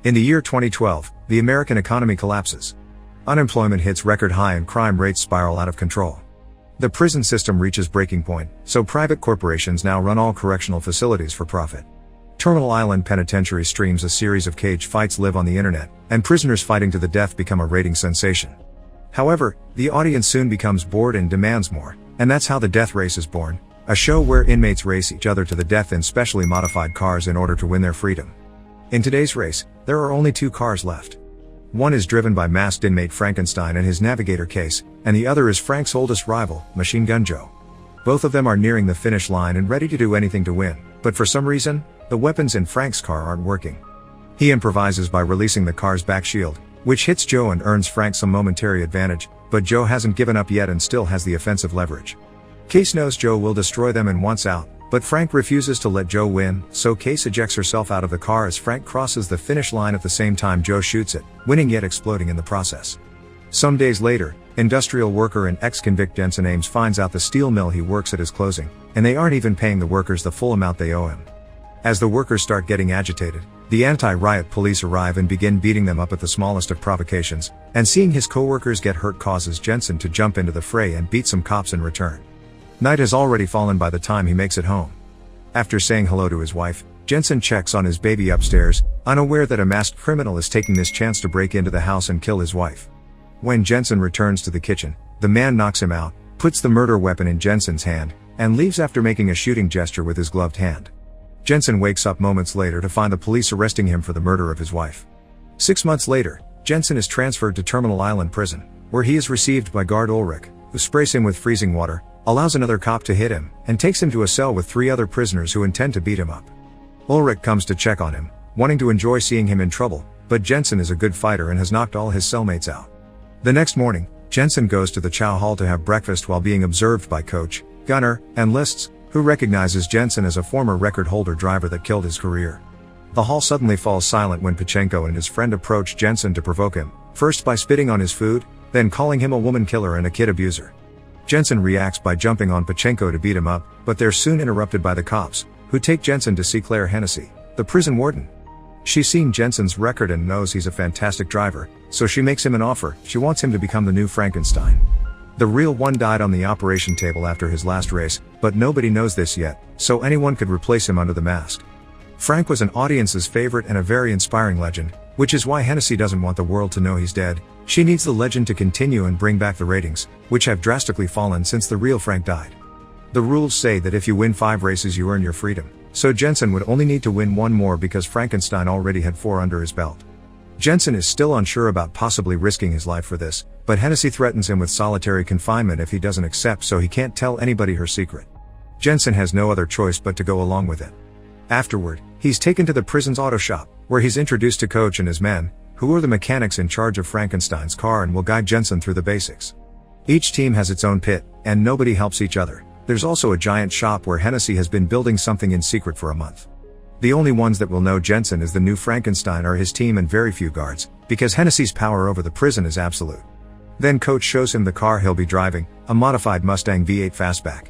In the year 2012, the American economy collapses. Unemployment hits record high and crime rates spiral out of control. The prison system reaches breaking point, so private corporations now run all correctional facilities for profit. Terminal Island Penitentiary streams a series of cage fights live on the internet, and prisoners fighting to the death become a rating sensation. However, the audience soon becomes bored and demands more, and that's how The Death Race is born, a show where inmates race each other to the death in specially modified cars in order to win their freedom. In today's race, there are only two cars left. One is driven by masked inmate Frankenstein and his navigator case, and the other is Frank's oldest rival, Machine Gun Joe. Both of them are nearing the finish line and ready to do anything to win, but for some reason, the weapons in Frank's car aren't working. He improvises by releasing the car's back shield, which hits Joe and earns Frank some momentary advantage, but Joe hasn't given up yet and still has the offensive leverage. Case knows Joe will destroy them and wants out, but Frank refuses to let Joe win, so Case ejects herself out of the car as Frank crosses the finish line at the same time Joe shoots it, winning yet exploding in the process. Some days later, industrial worker and ex-convict Jensen Ames finds out the steel mill he works at is closing, and they aren't even paying the workers the full amount they owe him. As the workers start getting agitated, the anti-riot police arrive and begin beating them up at the smallest of provocations, and seeing his co-workers get hurt causes Jensen to jump into the fray and beat some cops in return. Night has already fallen by the time he makes it home. After saying hello to his wife, Jensen checks on his baby upstairs, unaware that a masked criminal is taking this chance to break into the house and kill his wife. When Jensen returns to the kitchen, the man knocks him out, puts the murder weapon in Jensen's hand, and leaves after making a shooting gesture with his gloved hand. Jensen wakes up moments later to find the police arresting him for the murder of his wife. 6 months later, Jensen is transferred to Terminal Island Prison, where he is received by guard Ulrich, who sprays him with freezing water, allows another cop to hit him, and takes him to a cell with 3 other prisoners who intend to beat him up. Ulrich comes to check on him, wanting to enjoy seeing him in trouble, but Jensen is a good fighter and has knocked all his cellmates out. The next morning, Jensen goes to the chow hall to have breakfast while being observed by Coach, Gunner, and Lists, who recognizes Jensen as a former record-holder driver that killed his career. The hall suddenly falls silent when Pachenko and his friend approach Jensen to provoke him, first by spitting on his food, then calling him a woman killer and a kid abuser. Jensen reacts by jumping on Pachenko to beat him up, but they're soon interrupted by the cops, who take Jensen to see Claire Hennessy, the prison warden. She's seen Jensen's record and knows he's a fantastic driver, so she makes him an offer. She wants him to become the new Frankenstein. The real one died on the operation table after his last race, but nobody knows this yet, so anyone could replace him under the mask. Frank was an audience's favorite and a very inspiring legend, which is why Hennessy doesn't want the world to know he's dead. She needs the legend to continue and bring back the ratings, which have drastically fallen since the real Frank died. The rules say that if you win 5 races you earn your freedom, so Jensen would only need to win 1 more because Frankenstein already had 4 under his belt. Jensen is still unsure about possibly risking his life for this, but Hennessy threatens him with solitary confinement if he doesn't accept, so he can't tell anybody her secret. Jensen has no other choice but to go along with it. Afterward, he's taken to the prison's auto shop, where he's introduced to Coach and his men, who are the mechanics in charge of Frankenstein's car and will guide Jensen through the basics. Each team has its own pit, and nobody helps each other. There's also a giant shop where Hennessy has been building something in secret for a month. The only ones that will know Jensen is the new Frankenstein are his team and very few guards, because Hennessy's power over the prison is absolute. Then Coach shows him the car he'll be driving, a modified Mustang V8 Fastback.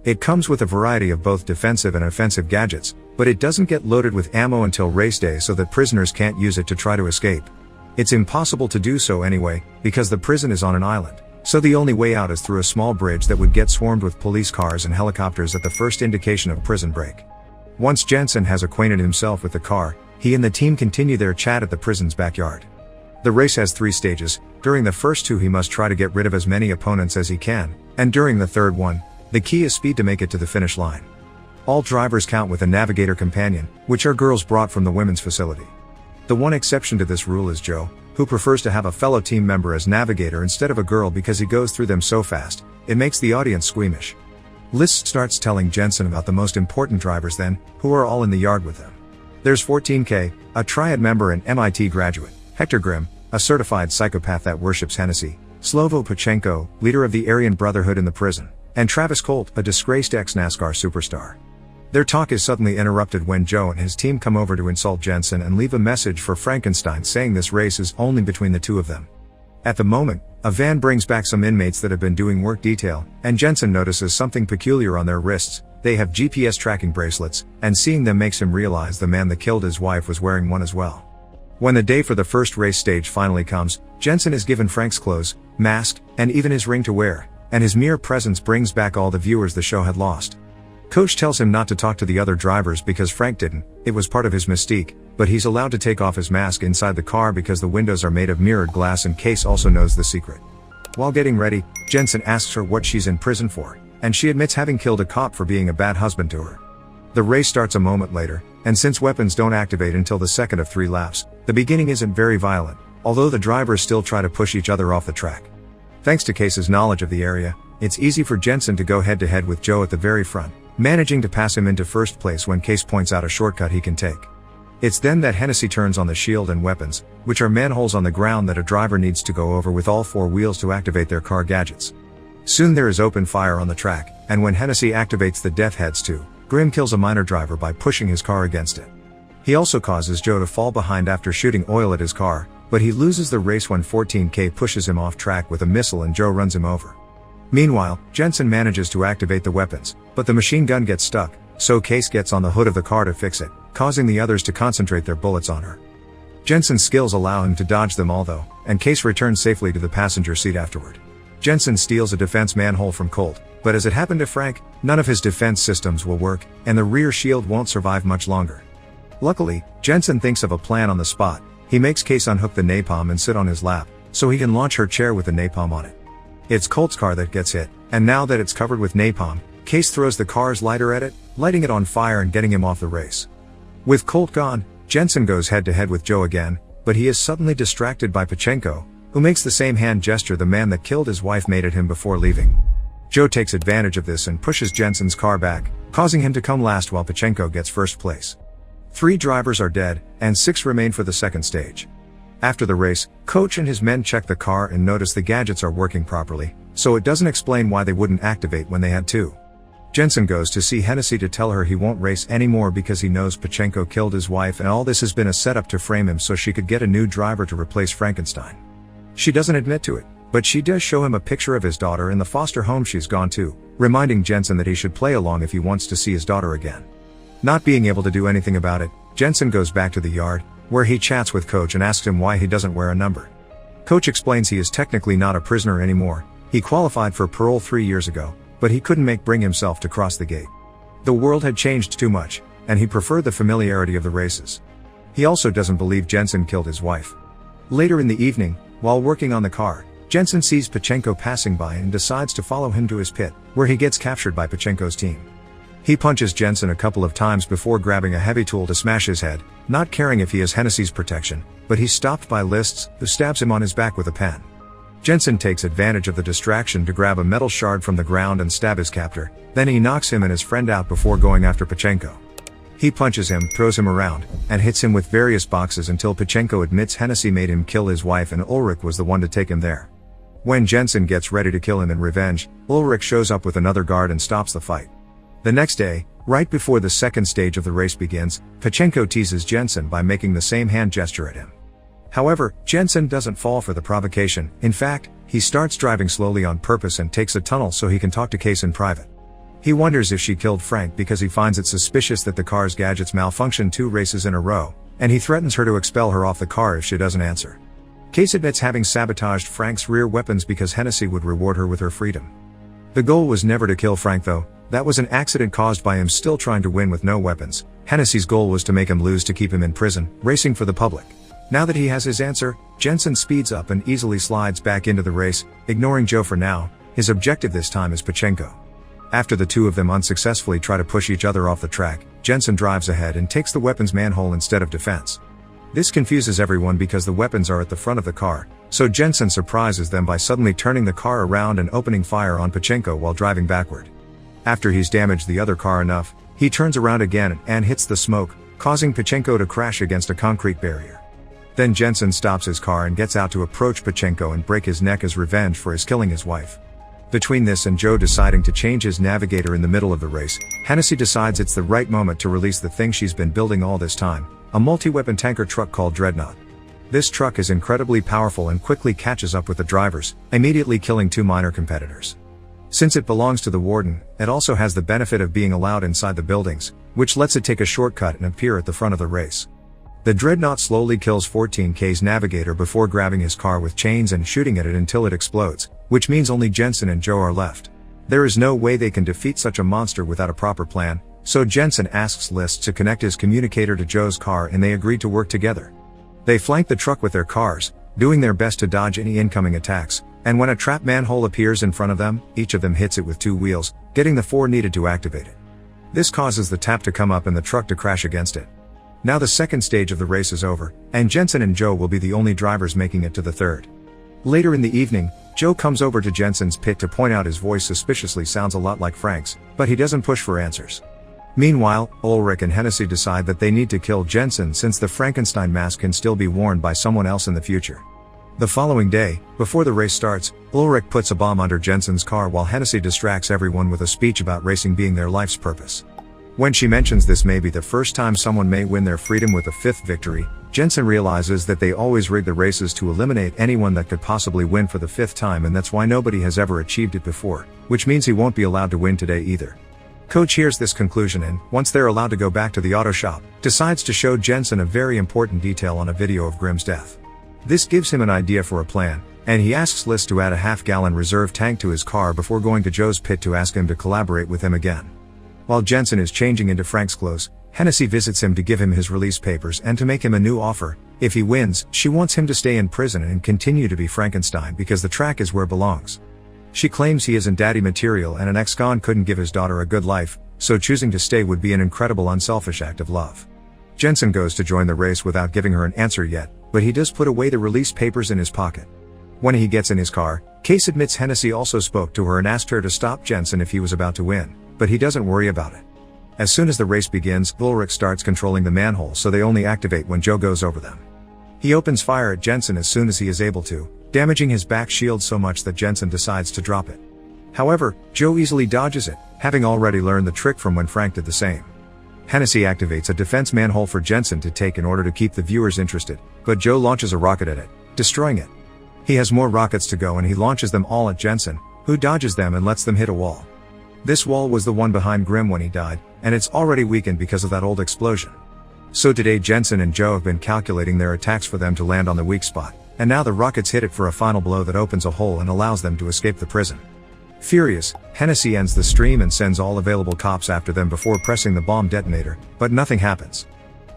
It comes with a variety of both defensive and offensive gadgets, but it doesn't get loaded with ammo until race day so that prisoners can't use it to try to escape. It's impossible to do so anyway, because the prison is on an island, so the only way out is through a small bridge that would get swarmed with police cars and helicopters at the first indication of prison break. Once Jensen has acquainted himself with the car, he and the team continue their chat at the prison's backyard. The race has 3 stages. During the first 2 he must try to get rid of as many opponents as he can, and during the third one, the key is speed to make it to the finish line. All drivers count with a navigator companion, which are girls brought from the women's facility. The one exception to this rule is Joe, who prefers to have a fellow team member as navigator instead of a girl because he goes through them so fast, it makes the audience squeamish. List starts telling Jensen about the most important drivers then, who are all in the yard with them. There's 14K, a Triad member and MIT graduate, Hector Grimm, a certified psychopath that worships Hennessy, Slovo Pachenko, leader of the Aryan Brotherhood in the prison, and Travis Colt, a disgraced ex-NASCAR superstar. Their talk is suddenly interrupted when Joe and his team come over to insult Jensen and leave a message for Frankenstein saying this race is only between the 2 of them. At the moment, a van brings back some inmates that have been doing work detail, and Jensen notices something peculiar on their wrists. They have GPS tracking bracelets, and seeing them makes him realize the man that killed his wife was wearing one as well. When the day for the first race stage finally comes, Jensen is given Frank's clothes, mask, and even his ring to wear, and his mere presence brings back all the viewers the show had lost. Coach tells him not to talk to the other drivers because Frank didn't, it was part of his mystique, but he's allowed to take off his mask inside the car because the windows are made of mirrored glass and Case also knows the secret. While getting ready, Jensen asks her what she's in prison for, and she admits having killed a cop for being a bad husband to her. The race starts a moment later, and since weapons don't activate until the second of 3 laps, the beginning isn't very violent, although the drivers still try to push each other off the track. Thanks to Case's knowledge of the area, it's easy for Jensen to go head-to-head with Joe at the very front, managing to pass him into first place when Case points out a shortcut he can take. It's then that Hennessy turns on the shield and weapons, which are manholes on the ground that a driver needs to go over with all 4 wheels to activate their car gadgets. Soon there is open fire on the track, and when Hennessy activates the death heads too, Grim kills a minor driver by pushing his car against it. He also causes Joe to fall behind after shooting oil at his car, but he loses the race when 14K pushes him off track with a missile and Joe runs him over. Meanwhile, Jensen manages to activate the weapons, but the machine gun gets stuck, so Case gets on the hood of the car to fix it, causing the others to concentrate their bullets on her. Jensen's skills allow him to dodge them all though, and Case returns safely to the passenger seat afterward. Jensen steals a defense manhole from Colt, but as it happened to Frank, none of his defense systems will work, and the rear shield won't survive much longer. Luckily, Jensen thinks of a plan on the spot. He makes Case unhook the napalm and sit on his lap, so he can launch her chair with the napalm on it. It's Colt's car that gets hit, and now that it's covered with napalm, Case throws the car's lighter at it, lighting it on fire and getting him off the race. With Colt gone, Jensen goes head-to-head with Joe again, but he is suddenly distracted by Pachenko, who makes the same hand gesture the man that killed his wife made at him before leaving. Joe takes advantage of this and pushes Jensen's car back, causing him to come last while Pachenko gets first place. 3 drivers are dead, and 6 remain for the second stage. After the race, Coach and his men check the car and notice the gadgets are working properly, so it doesn't explain why they wouldn't activate when they had to. Jensen goes to see Hennessy to tell her he won't race anymore because he knows Pachenko killed his wife and all this has been a setup to frame him so she could get a new driver to replace Frankenstein. She doesn't admit to it, but she does show him a picture of his daughter in the foster home she's gone to, reminding Jensen that he should play along if he wants to see his daughter again. Not being able to do anything about it, Jensen goes back to the yard, where he chats with Coach and asks him why he doesn't wear a number. Coach explains he is technically not a prisoner anymore, he qualified for parole 3 years ago, but he couldn't bring himself to cross the gate. The world had changed too much, and he preferred the familiarity of the races. He also doesn't believe Jensen killed his wife. Later in the evening, while working on the car, Jensen sees Pachenko passing by and decides to follow him to his pit, where he gets captured by Pachenko's team. He punches Jensen a couple of times before grabbing a heavy tool to smash his head, not caring if he has Hennessy's protection, but he's stopped by Lists, who stabs him on his back with a pen. Jensen takes advantage of the distraction to grab a metal shard from the ground and stab his captor, then he knocks him and his friend out before going after Pachenko. He punches him, throws him around, and hits him with various boxes until Pachenko admits Hennessy made him kill his wife and Ulrich was the one to take him there. When Jensen gets ready to kill him in revenge, Ulrich shows up with another guard and stops the fight. The next day, right before the second stage of the race begins, Pachenko teases Jensen by making the same hand gesture at him. However, Jensen doesn't fall for the provocation. In fact, he starts driving slowly on purpose and takes a tunnel so he can talk to Case in private. He wonders if she killed Frank because he finds it suspicious that the car's gadgets malfunction 2 races in a row, and he threatens her to expel her off the car if she doesn't answer. Case admits having sabotaged Frank's rear weapons because Hennessy would reward her with her freedom. The goal was never to kill Frank though, that was an accident caused by him still trying to win with no weapons. Hennessy's goal was to make him lose to keep him in prison, racing for the public. Now that he has his answer, Jensen speeds up and easily slides back into the race, ignoring Joe for now. His objective this time is Pachenko. After the two of them unsuccessfully try to push each other off the track, Jensen drives ahead and takes the weapons manhole instead of defense. This confuses everyone because the weapons are at the front of the car, so Jensen surprises them by suddenly turning the car around and opening fire on Pachenko while driving backward. After he's damaged the other car enough, he turns around again and hits the smoke, causing Pachenko to crash against a concrete barrier. Then Jensen stops his car and gets out to approach Pachenko and break his neck as revenge for his killing his wife. Between this and Joe deciding to change his navigator in the middle of the race, Hennessy decides it's the right moment to release the thing she's been building all this time, a multi-weapon tanker truck called Dreadnought. This truck is incredibly powerful and quickly catches up with the drivers, immediately killing 2 minor competitors. Since it belongs to the warden, it also has the benefit of being allowed inside the buildings, which lets it take a shortcut and appear at the front of the race. The dreadnought slowly kills 14K's navigator before grabbing his car with chains and shooting at it until it explodes, which means only Jensen and Joe are left. There is no way they can defeat such a monster without a proper plan, so Jensen asks List to connect his communicator to Joe's car and they agree to work together. They flank the truck with their cars, doing their best to dodge any incoming attacks, and when a trap manhole appears in front of them, each of them hits it with 2 wheels, getting the 4 needed to activate it. This causes the tap to come up and the truck to crash against it. Now the second stage of the race is over, and Jensen and Joe will be the only drivers making it to the third. Later in the evening, Joe comes over to Jensen's pit to point out his voice suspiciously sounds a lot like Frank's, but he doesn't push for answers. Meanwhile, Ulrich and Hennessy decide that they need to kill Jensen since the Frankenstein mask can still be worn by someone else in the future. The following day, before the race starts, Ulrich puts a bomb under Jensen's car while Hennessy distracts everyone with a speech about racing being their life's purpose. When she mentions this may be the first time someone may win their freedom with a 5th victory, Jensen realizes that they always rig the races to eliminate anyone that could possibly win for the 5th time, and that's why nobody has ever achieved it before, which means he won't be allowed to win today either. Coach hears this conclusion and, once they're allowed to go back to the auto shop, decides to show Jensen a very important detail on a video of Grimm's death. This gives him an idea for a plan, and he asks List to add a half-gallon reserve tank to his car before going to Joe's pit to ask him to collaborate with him again. While Jensen is changing into Frank's clothes, Hennessy visits him to give him his release papers and to make him a new offer. If he wins, she wants him to stay in prison and continue to be Frankenstein because the track is where it belongs. She claims he isn't daddy material and an ex-con couldn't give his daughter a good life, so choosing to stay would be an incredible unselfish act of love. Jensen goes to join the race without giving her an answer yet, but he does put away the release papers in his pocket. When he gets in his car, Case admits Hennessy also spoke to her and asked her to stop Jensen if he was about to win, but he doesn't worry about it. As soon as the race begins, Ulrich starts controlling the manhole so they only activate when Joe goes over them. He opens fire at Jensen as soon as he is able to, damaging his back shield so much that Jensen decides to drop it. However, Joe easily dodges it, having already learned the trick from when Frank did the same. Hennessy activates a defense manhole for Jensen to take in order to keep the viewers interested, but Joe launches a rocket at it, destroying it. He has more rockets to go and he launches them all at Jensen, who dodges them and lets them hit a wall. This wall was the one behind Grimm when he died, and it's already weakened because of that old explosion. So today Jensen and Joe have been calculating their attacks for them to land on the weak spot, and now the rockets hit it for a final blow that opens a hole and allows them to escape the prison. Furious, Hennessy ends the stream and sends all available cops after them before pressing the bomb detonator, but nothing happens.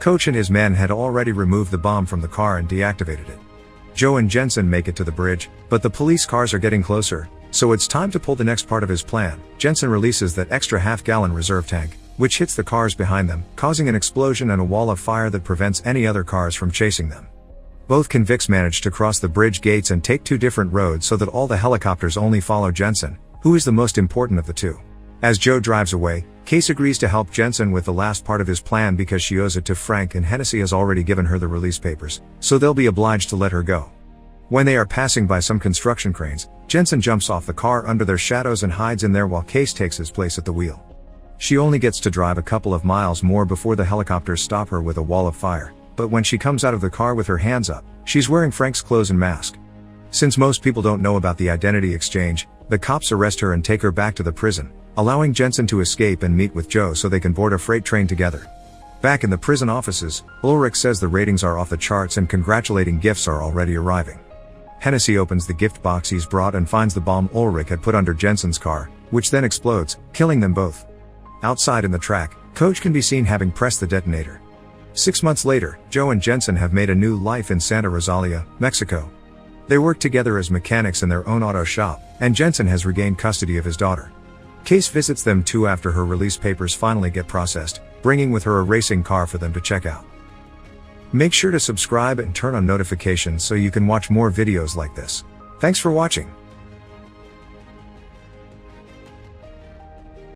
Coach and his men had already removed the bomb from the car and deactivated it. Joe and Jensen make it to the bridge, but the police cars are getting closer, so it's time to pull the next part of his plan. Jensen releases that extra half-gallon reserve tank, which hits the cars behind them, causing an explosion and a wall of fire that prevents any other cars from chasing them. Both convicts manage to cross the bridge gates and take 2 different roads so that all the helicopters only follow Jensen, who is the most important of the 2. As Joe drives away, Case agrees to help Jensen with the last part of his plan because she owes it to Frank and Hennessy has already given her the release papers, so they'll be obliged to let her go. When they are passing by some construction cranes, Jensen jumps off the car under their shadows and hides in there while Case takes his place at the wheel. She only gets to drive a couple of miles more before the helicopters stop her with a wall of fire, but when she comes out of the car with her hands up, she's wearing Frank's clothes and mask. Since most people don't know about the identity exchange, the cops arrest her and take her back to the prison, allowing Jensen to escape and meet with Joe so they can board a freight train together. Back in the prison offices, Ulrich says the ratings are off the charts and congratulating gifts are already arriving. Hennessy opens the gift box he's brought and finds the bomb Ulrich had put under Jensen's car, which then explodes, killing them both. Outside in the track, Coach can be seen having pressed the detonator. 6 months later, Joe and Jensen have made a new life in Santa Rosalia, Mexico. They work together as mechanics in their own auto shop, and Jensen has regained custody of his daughter. Case visits them too after her release papers finally get processed, bringing with her a racing car for them to check out. Make sure to subscribe and turn on notifications so you can watch more videos like this. Thanks for watching.